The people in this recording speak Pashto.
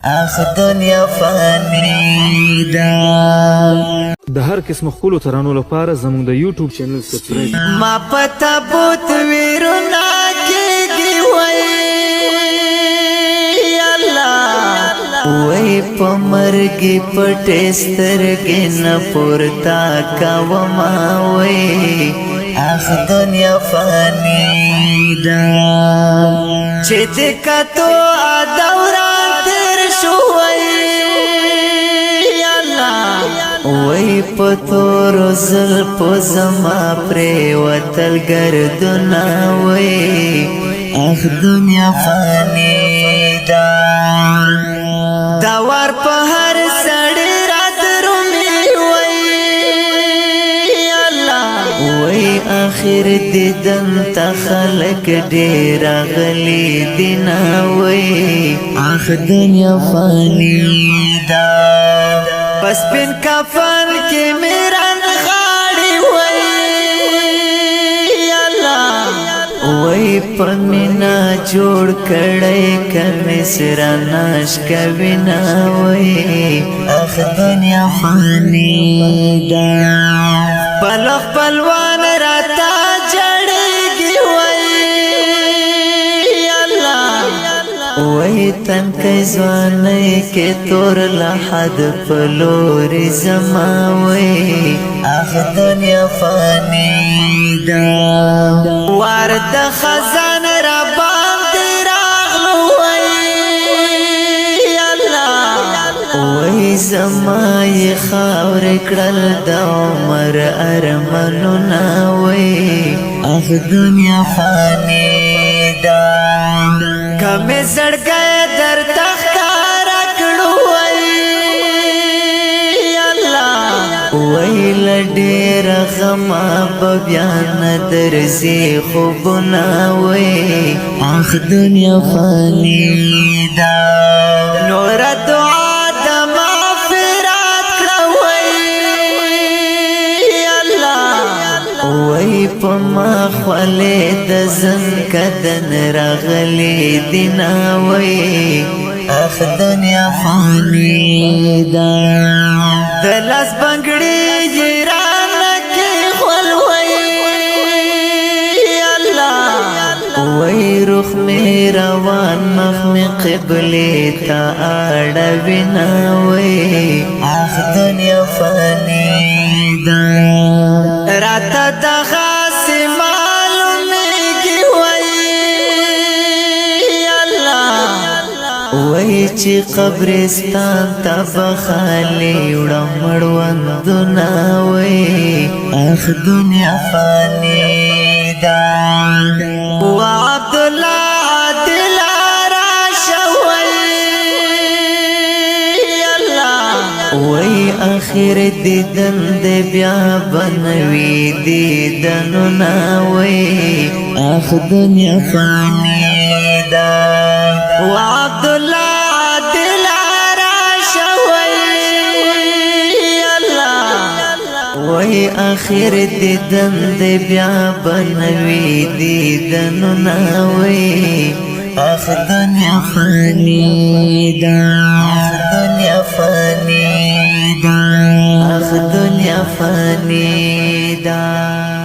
اخ دنیا فانی دا د هر قسم خپلو ترانو لپاره زموږ د یوټیوب چینل سبسکرایب ما پتا بوت ویرو نا کېږي وای الله وای په مرګي پټې سترګې نه پورتا کوما وای اخ دنیا فانی دا چې دې کتو دوران تیر شو وای وای پتور زلپ زما پری وتل گردنا وای اخ دنیا فانی دا داور په هر سړی رات رومي وای الله وای اخر دیدن ته خلق ډیر غلی دینا وای اخ دنیا فانی دا بس بن کفن کی میران غاڑی وی اللہ وی پمینا جوڑ کڑی کمی سراناش کبینا وی اخ دنیا فانی دا پلخ پلوان راتا جڑیگی وی وای تن کای ځواني کې تور لحد پلوري زما وای اخ دنیا فانی دا ورد خزان را باندې راغلو وای الله وای زما یې خاور کړل د عمر ارمنونه وای اخ دنیا فانی دا کمی زڑگئے در تخکار اکڑو وی اللہ وی لڈیر غما ببیان درزی خوبنا وی آخ دنیا فانی دا نور دعا دا مغفرات کرو وی اللہ وی پما خوالی دزن کدن رغلی دینا وی اخ دنیا فانی دا دلس بنگڑی جیران کی خول وی اللہ وی رخ می روان مخ می قبلی تا آڑوینا وی اخ دنیا فانی دا راتا دا خاصی معلومیگی وی اللہ وی چی قبرستان تا بخالی وڑمڑوندنا وی اخ دنیا فانی دا وعبداللہ عدل وی آخر دیدن دی بیا بنوی دیدنونا وی اخ دنیا فانی دا وعبداللہ عدل عراش وی اللہ وی آخر دیدن دی بیا بنوی دیدنونا وی اخ دنیا فانی دا دنیا فانی دا اخ دنیا فانی دا